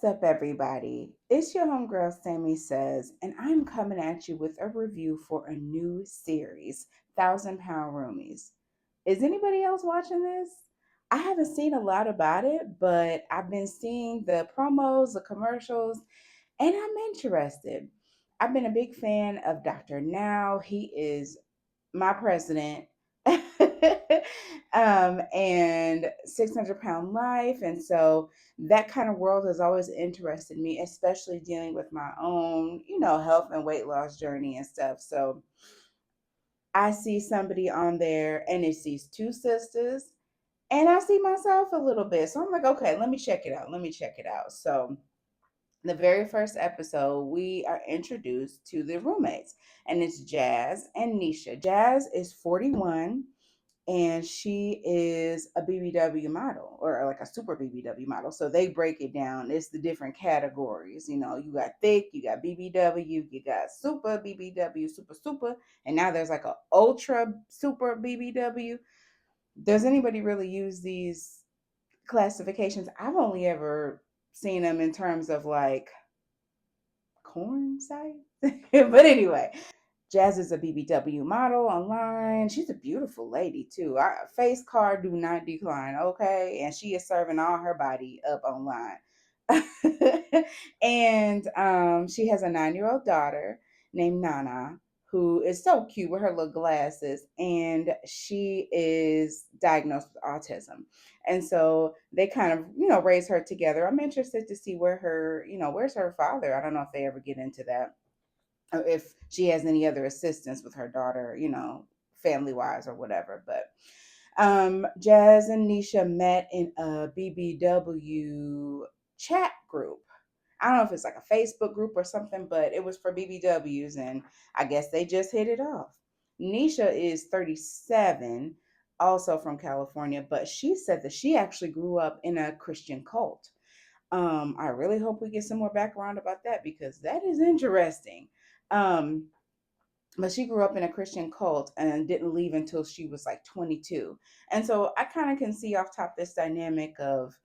What's up, everybody? It's your homegirl, Sammy Says, and I'm coming at you with a review for a new series, £1,000 Roomies. Is anybody else watching this? I haven't seen a lot about it, but I've been seeing the promos, the commercials, and I'm interested. I've been a big fan of Dr. Now. He is my president. And 600 Pound Life. And so that kind of world has always interested me, especially dealing with my own, health and weight loss journey and stuff. So I see somebody on there and it sees two sisters and I see myself a little bit. So I'm like, okay, let me check it out. Let me check it out. So the very first episode, we are introduced to the roommates, and it's Jazz and Nisha. Jazz is 41 and she is a BBW model or like a super BBW model. So they break it down. It's the different categories. You got thick, you got BBW, you got super BBW, super, and now there's like a ultra super BBW. Does anybody really use these classifications? I've only ever seen them in terms of like corn size. But anyway, Jazz is a BBW model online. She's a beautiful lady too. Our face card do not decline, okay? And she is serving all her body up online. And she has a 9-year-old daughter named Nana, who is so cute with her little glasses, and she is diagnosed with autism. And so they kind of, raise her together. I'm interested to see where's her father. I don't know if they ever get into that, or if she has any other assistance with her daughter, family wise or whatever. But Jazz and Nisha met in a BBW chat group. I don't know if it's like a Facebook group or something, but it was for BBWs, and I guess they just hit it off. Nisha is 37, also from California, but she said that she actually grew up in a Christian cult. I really hope we get some more background about that because that is interesting. Um, but she grew up in a Christian cult and didn't leave until she was like 22. And so I kind of can see off top this dynamic of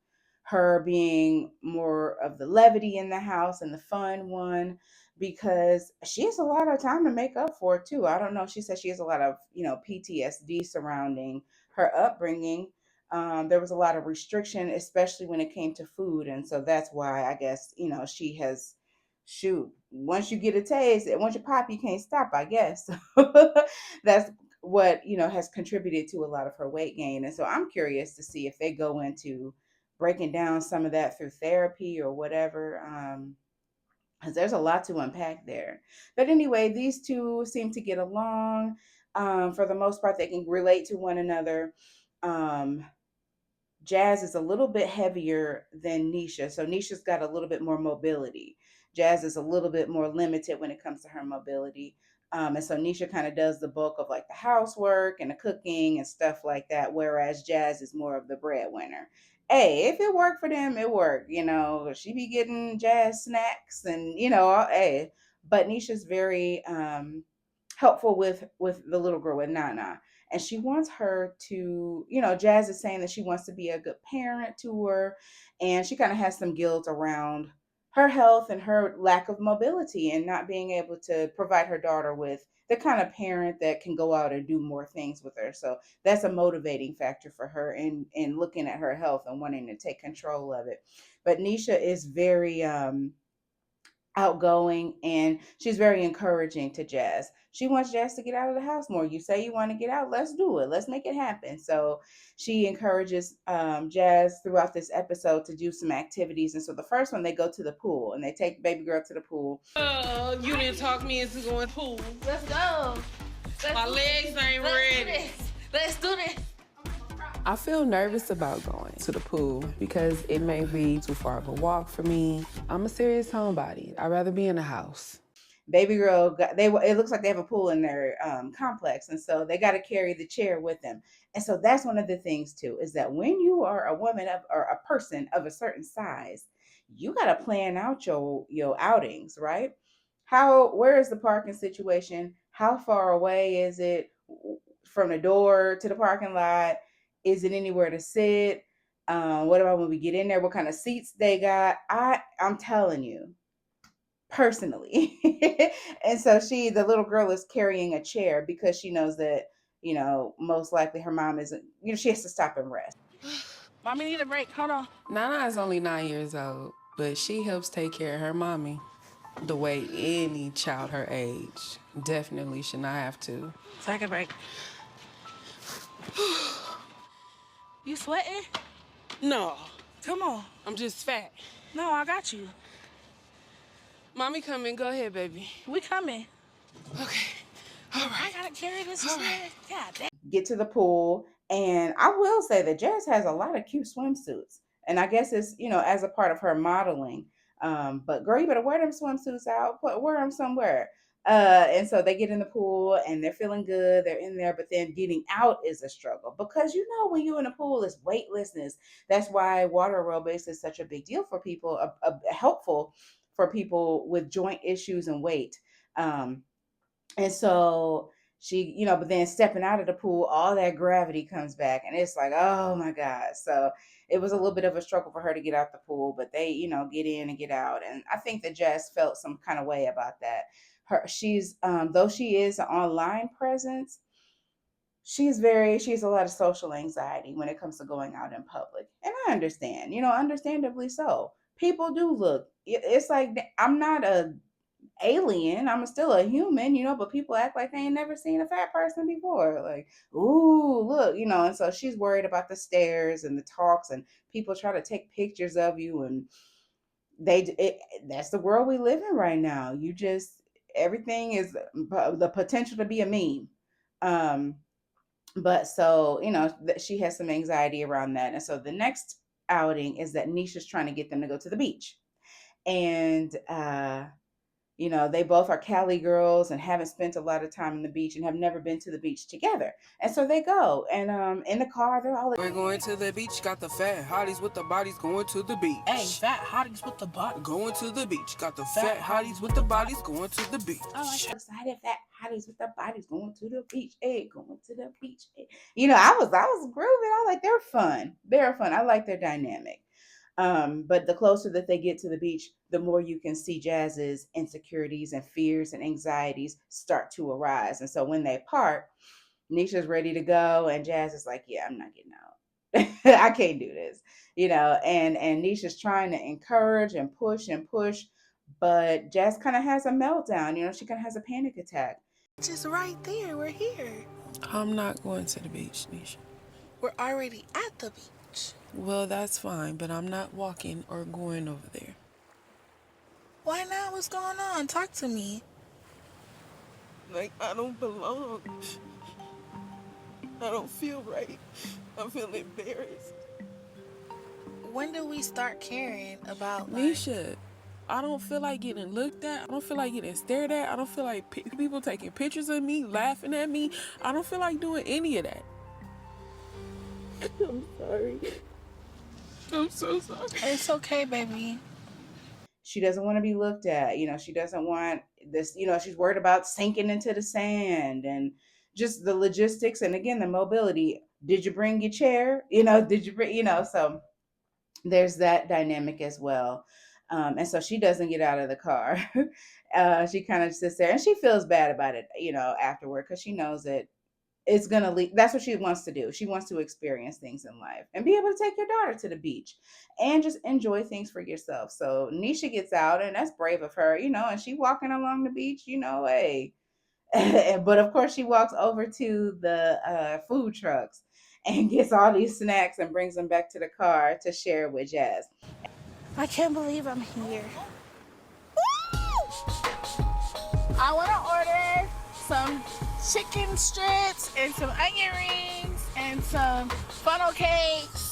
her being more of the levity in the house and the fun one, because she has a lot of time to make up for it too. I don't know. She said she has a lot of, PTSD surrounding her upbringing. There was a lot of restriction, especially when it came to food. And so that's why I guess, she has, shoot, once you get a taste, once you pop, you can't stop, I guess. That's what, has contributed to a lot of her weight gain. And so I'm curious to see if they go into breaking down some of that through therapy or whatever. Because there's a lot to unpack there. But anyway, these two seem to get along. For the most part, they can relate to one another. Um, Jazz is a little bit heavier than Nisha. So Nisha's got a little bit more mobility. Jazz is a little bit more limited when it comes to her mobility. And so Nisha kind of does the bulk of like the housework and the cooking and stuff like that, whereas Jazz is more of the breadwinner. Hey, if it worked for them, it worked. She be getting Jazz snacks and hey. But Nisha's very helpful with the little girl with Nana, and she wants her to, Jazz is saying that she wants to be a good parent to her, and she kind of has some guilt around her health and her lack of mobility and not being able to provide her daughter with the kind of parent that can go out and do more things with her. So that's a motivating factor for her in looking at her health and wanting to take control of it. But Nisha is very outgoing, and she's very encouraging to Jazz. She wants Jazz to get out of the house more. You say you want to get out, let's do it. Let's make it happen. So she encourages Jazz throughout this episode to do some activities. And so the first one, they go to the pool and they take baby girl to the pool. Oh, you didn't talk me into going pool. Let's go. My legs ain't ready. Let's do this. I feel nervous about going to the pool because it may be too far of a walk for me. I'm a serious homebody. I'd rather be in the house. Baby girl it looks like they have a pool in their complex, and so they got to carry the chair with them. And so that's one of the things too, is that when you are a woman or a person of a certain size, you got to plan out your outings, right? Where is the parking situation? How far away is it from the door to the parking lot? Is it anywhere to sit? What about when we get in there? What kind of seats they got? I'm telling you, personally. And so the little girl is carrying a chair because she knows that, most likely her mom isn't, she has to stop and rest. Mommy need a break. Hold on. Nana is only 9 years old, but she helps take care of her mommy the way any child her age definitely should not have to. Take a break. You sweating? No, Come on. I'm just fat. No, I got you. Mommy coming. Go ahead, baby. We coming. Okay. All I right. gotta carry this chair. God damn. Get to the pool. And I will say that Jazz has a lot of cute swimsuits. And I guess it's, as a part of her modeling. But girl, you better wear them swimsuits out, wear them somewhere. And so they get in the pool and they're feeling good. They're in there, but then getting out is a struggle because when you're in a pool, it's weightlessness. That's why water aerobics is such a big deal for people, helpful for people with joint issues and weight. And so but then stepping out of the pool, all that gravity comes back, and it's like, oh my God. So it was a little bit of a struggle for her to get out the pool, but they, get in and get out. And I think that Jess felt some kind of way about that. She's, though she is an online presence, she has a lot of social anxiety when it comes to going out in public. And I understand, understandably so. People do look, it's like, I'm not a alien. I'm still a human, but people act like they ain't never seen a fat person before. Like, ooh, look, and so she's worried about the stares and the talks and people try to take pictures of you. And that's the world we live in right now. Everything is the potential to be a meme. But so, she has some anxiety around that. And so the next outing is that Nisha's trying to get them to go to the beach. And, they both are Cali girls and haven't spent a lot of time on the beach and have never been to the beach together. And so they go. And in the car, they're all like, We're going to the beach. Got the fat hotties with the bodies going to the beach. Hey, fat hotties with the butt. Going to the beach. Got the fat hotties with the bodies going to the beach. oh, I'm so excited, fat hotties with the bodies going to the beach. Hey, going to the beach. Hey. I was grooving. I like, they're fun. They're fun. I like their dynamic. But the closer that they get to the beach, the more you can see Jazz's insecurities and fears and anxieties start to arise. And so when they part, Nisha's ready to go, and Jazz is like, "Yeah, I'm not getting out. I can't do this," And Nisha's trying to encourage and push, but Jazz kind of has a meltdown. She kind of has a panic attack. Just right there. We're here. I'm not going to the beach, Nisha. We're already at the beach. Well, that's fine, but I'm not walking or going over there. Why not? What's going on? Talk to me. Like, I don't belong. I don't feel right. I feel embarrassed. When do we start caring about Nisha, I don't feel like getting looked at. I don't feel like getting stared at. I don't feel like people taking pictures of me, laughing at me. I don't feel like doing any of that. I'm sorry. I'm so sorry. It's okay, baby. She doesn't want to be looked at. She doesn't want this, she's worried about sinking into the sand and just the logistics. And again, the mobility. Did you bring your chair? Did you bring, so there's that dynamic as well. And so she doesn't get out of the car. She kind of sits there and she feels bad about it, afterward, because she knows that it's going to lead. That's what she wants to do. She wants to experience things in life and be able to take your daughter to the beach and just enjoy things for yourself. So Nisha gets out, and that's brave of her, and she walking along the beach, hey. But of course she walks over to the food trucks and gets all these snacks and brings them back to the car to share with Jazz. I can't believe I'm here. I want to order some chicken strips and some onion rings and some funnel cakes.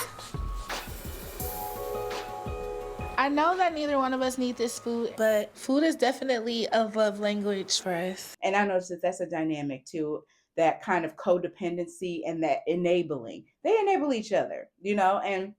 I know that neither one of us need this food, but food is definitely a love language for us. And I noticed that that's a dynamic too, that kind of codependency and that enabling. They enable each other, and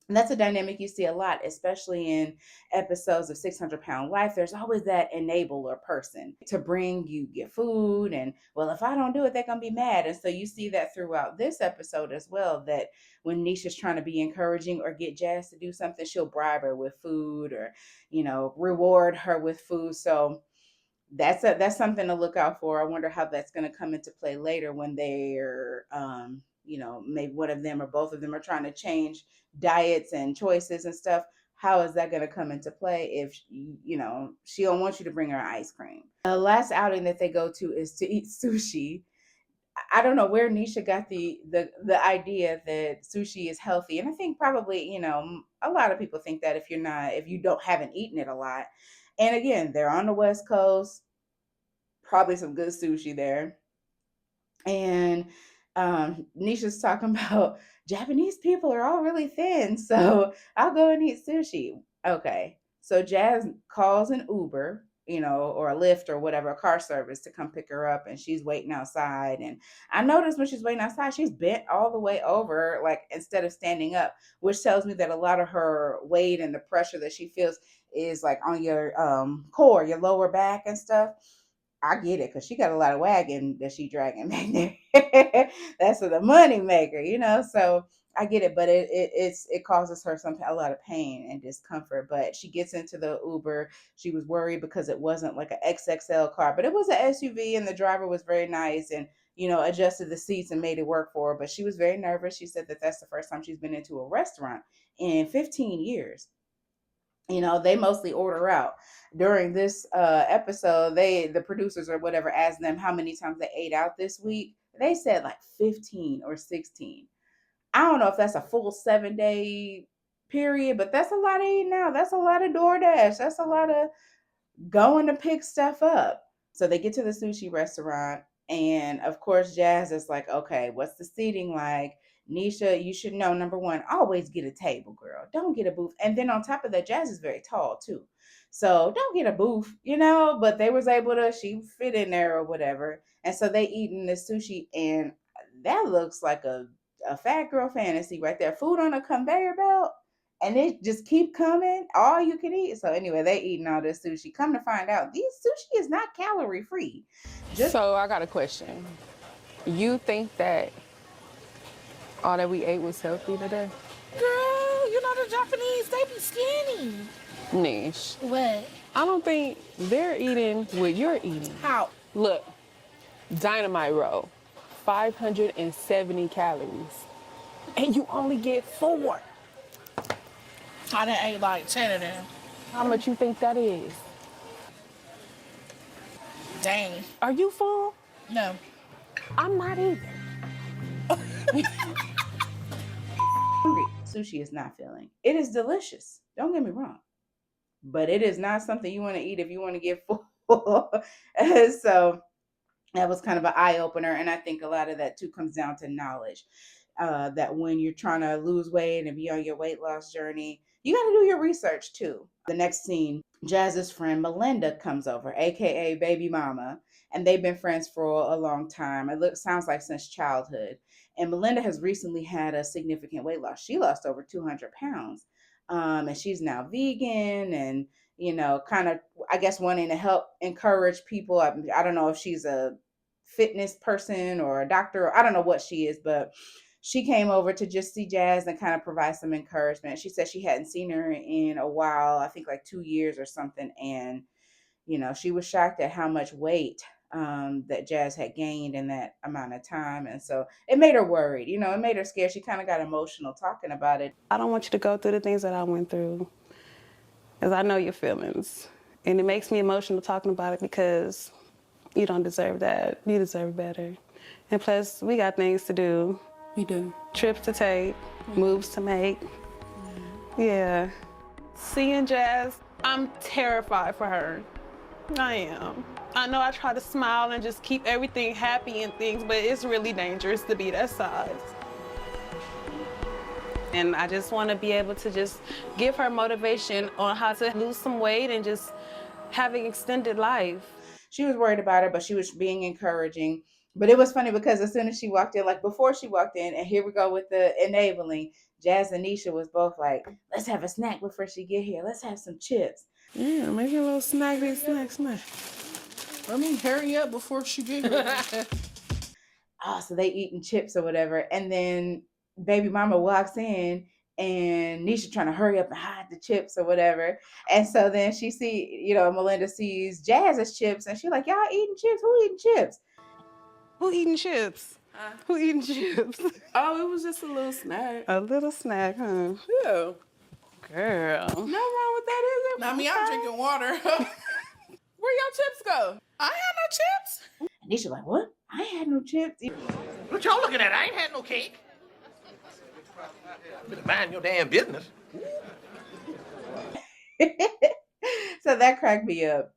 And that's a dynamic you see a lot, especially in episodes of 600-Pound Life. There's always that enabler person to bring you your food. And, well, if I don't do it, they're going to be mad. And so you see that throughout this episode as well, that when Nisha's trying to be encouraging or get Jazz to do something, she'll bribe her with food or, reward her with food. So that's something to look out for. I wonder how that's going to come into play later when they're maybe one of them or both of them are trying to change diets and choices and stuff. How is that going to come into play if she don't want you to bring her ice cream? The last outing that they go to is to eat sushi. I don't know where Nisha got the idea that sushi is healthy, and I think probably a lot of people think that if you don't haven't eaten it a lot. And again, they're on the West Coast, probably some good sushi there. And Nisha's talking about Japanese people are all really thin, so I'll go and eat sushi. Okay, so Jazz calls an Uber, or a Lyft or whatever, a car service to come pick her up, and she's waiting outside. And I noticed when she's waiting outside, she's bent all the way over, like instead of standing up, which tells me that a lot of her weight and the pressure that she feels is like on your core, your lower back and stuff. I get it because she got a lot of wagon that she dragging back there. That's the money maker, So I get it, but it causes her a lot of pain and discomfort. But she gets into the Uber. She was worried because it wasn't like an XXL car, but it was an SUV, and the driver was very nice and adjusted the seats and made it work for her. But she was very nervous. She said that that's the first time she's been into a restaurant in 15 years. They mostly order out. During this episode, the producers or whatever asked them how many times they ate out this week. They said like 15 or 16. I don't know if that's a full 7-day period, but that's a lot of eating out. That's a lot of DoorDash. That's a lot of going to pick stuff up. So they get to the sushi restaurant, and of course, Jazz is like, okay, what's the seating like? Nisha, you should know, number one, always get a table, girl. Don't get a booth. And then on top of that, Jazz is very tall too. So don't get a booth, but they was able to, she fit in there or whatever. And so they eating the sushi, and that looks like a fat girl fantasy right there. Food on a conveyor belt, and it just keep coming, all you can eat. So anyway, they eating all this sushi. Come to find out, these sushi is not calorie free. So I got a question. You think that all that we ate was healthy today? Girl, the Japanese, they be skinny. Niche. What? I don't think they're eating what you're eating. How? Look, dynamite roll, 570 calories. And you only get 4. I done ate like 10 of them. How much you think that is? Dang. Are you full? No. I'm not either. Sushi is not filling. It is delicious. Don't get me wrong. But it is not something you want to eat if you want to get full. So that was kind of an eye opener. And I think a lot of that too comes down to knowledge. That when you're trying to lose weight and be on your weight loss journey, you got to do your research too. The next scene, Jazz's friend Melinda comes over, aka Baby Mama, and they've been friends for a long time. Sounds like since childhood. And Melinda has recently had a significant weight loss. She lost over 200 pounds, and she's now vegan and kind of, I guess, wanting to help encourage people. I don't know if she's a fitness person or a doctor. I don't know what she is, but she came over to just see Jazz and kind of provide some encouragement. She said she hadn't seen her in a while, I think like 2 years or something. And, she was shocked at how much weight that Jazz had gained in that amount of time. And so it made her worried, it made her scared. She kind of got emotional talking about it. I don't want you to go through the things that I went through, because I know your feelings. And it makes me emotional talking about it because you don't deserve that. You deserve better. And plus, we got things to do. We do. Trips to take, moves to make. Yeah. Seeing Jazz, I'm terrified for her. I am. I know I try to smile and just keep everything happy and things, but it's really dangerous to be that size. And I just want to be able to just give her motivation on how to lose some weight and just have an extended life. She was worried about her, but she was being encouraging. But it was funny because as soon as she walked in, like before she walked in, and here we go with the enabling, Jazz and Nisha was both like, let's have a snack before she get here. Let's have some chips. Yeah, make a little snack. Let me hurry up before she get here. Oh, so they eating chips or whatever. And then baby mama walks in and Nisha trying to hurry up and hide the chips or whatever. And so then she see, Melinda sees Jazz's chips and she's like, y'all eating chips? Who eating chips? Who eating chips? Who eating chips? Oh, it was just a little snack. A little snack, huh? Yeah. Girl. No wrong with that, is it? Not me, I'm drinking water. Where your chips go? I had no chips. And Nisha like, what? I ain't had no chips. What y'all looking at? I ain't had no cake. Better mind your damn business. So that cracked me up.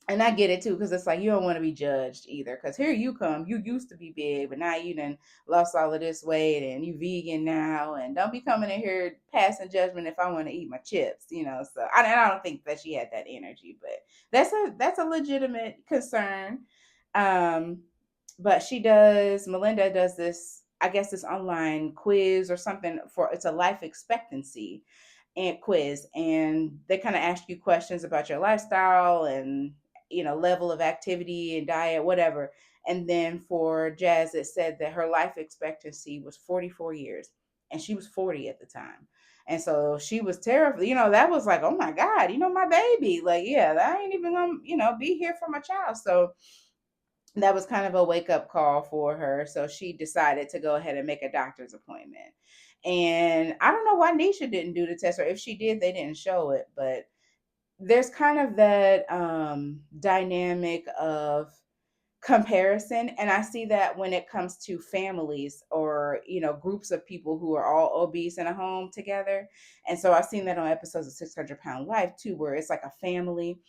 And I get it too, because it's like you don't want to be judged either. Because here you come, you used to be big, but now you done lost all of this weight and you vegan now. And don't be coming in here passing judgment if I want to eat my chips, So I don't think that she had that energy, but that's a legitimate concern. But Melinda does this, I guess, this online quiz or something it's a life expectancy and quiz, and they kind of ask you questions about your lifestyle and level of activity and diet, whatever. And then for Jazz, it said that her life expectancy was 44 years, and she was 40 at the time. And so she was terrified. That was like, oh my God, my baby. Like, yeah, I ain't even gonna, be here for my child. So that was kind of a wake up call for her. So she decided to go ahead and make a doctor's appointment. And I don't know why Nisha didn't do the test, or if she did, they didn't show it. But there's kind of that dynamic of comparison. And I see that when it comes to families or, groups of people who are all obese in a home together. And so I've seen that on episodes of 600-Pound Life too, where it's like a family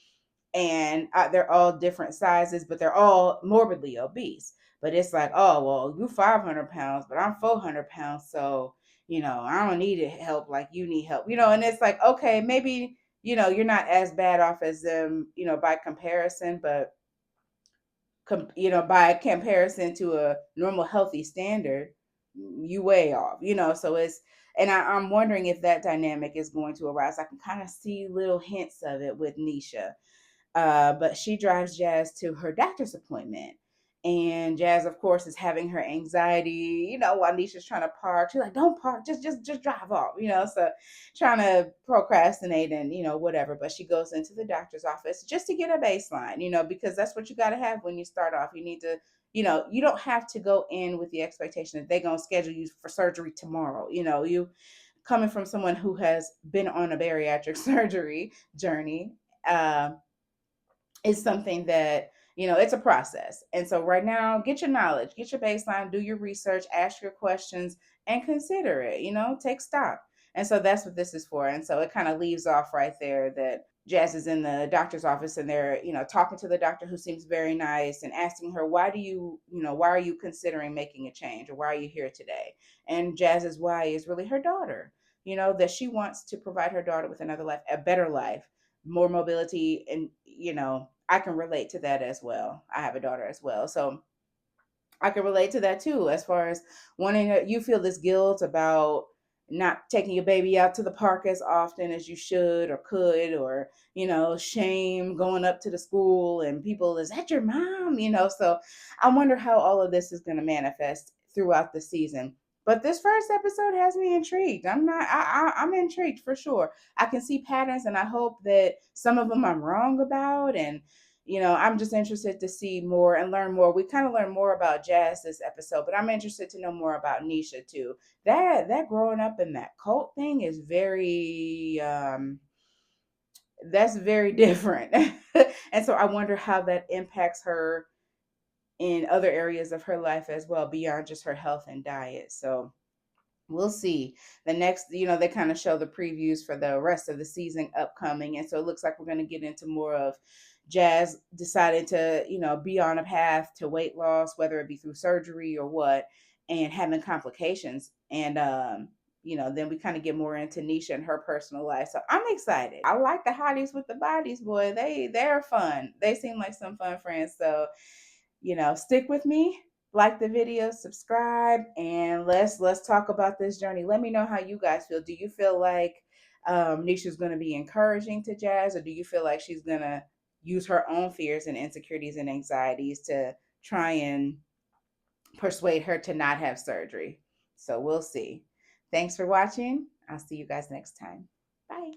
and they're all different sizes, but they're all morbidly obese. But it's like, oh, well, you 500 pounds, but I'm 400 pounds. So, I don't need help like you need help, and it's like, okay, maybe, you're not as bad off as them, by comparison, but, by comparison to a normal healthy standard, you way off, so and I'm wondering if that dynamic is going to arise. I can kind of see little hints of it with Nisha. But she drives Jazz to her doctor's appointment. And Jazz, of course, is having her anxiety, while Nisha's trying to park. She's like, don't park, just drive off, so trying to procrastinate and, whatever. But she goes into the doctor's office just to get a baseline, because that's what you got to have when you start off. You need to, you don't have to go in with the expectation that they're going to schedule you for surgery tomorrow. You coming from someone who has been on a bariatric surgery journey, is something that it's a process. And so right now, get your knowledge, get your baseline, do your research, ask your questions, and consider it. Take stock. And so that's what this is for. And so it kind of leaves off right there that Jazz is in the doctor's office and they're talking to the doctor, who seems very nice, and asking her, why are you considering making a change, or why are you here today? And Jazz's why is really her daughter, that she wants to provide her daughter with another life, a better life, more mobility. And I can relate to that as well. I have a daughter as well, so I can relate to that too, as far as wanting you feel this guilt about not taking your baby out to the park as often as you should or could, or shame going up to the school and people, is that your mom? So I wonder how all of this is going to manifest throughout the season. But this first episode has me intrigued. I'm intrigued for sure. I can see patterns, and I hope that some of them I'm wrong about. And I'm just interested to see more and learn more. We kind of learned more about Jazz this episode, but I'm interested to know more about Nisha too. That growing up in that cult thing is very that's very different. And so I wonder how that impacts her in other areas of her life as well, beyond just her health and diet. So we'll see. The next, they kind of show the previews for the rest of the season upcoming. And so it looks like we're going to get into more of Jazz deciding to, be on a path to weight loss, whether it be through surgery or what, and having complications. And, then we kind of get more into Nisha and her personal life. So I'm excited. I like the hotties with the bodies, boy. They're fun. They seem like some fun friends. So, stick with me. like the video, subscribe, and let's talk about this journey. Let me know how you guys feel. Do you feel like Nisha's going to be encouraging to Jazz, or do you feel like she's going to use her own fears and insecurities and anxieties to try and persuade her to not have surgery? So we'll see. Thanks for watching. I'll see you guys next time. Bye.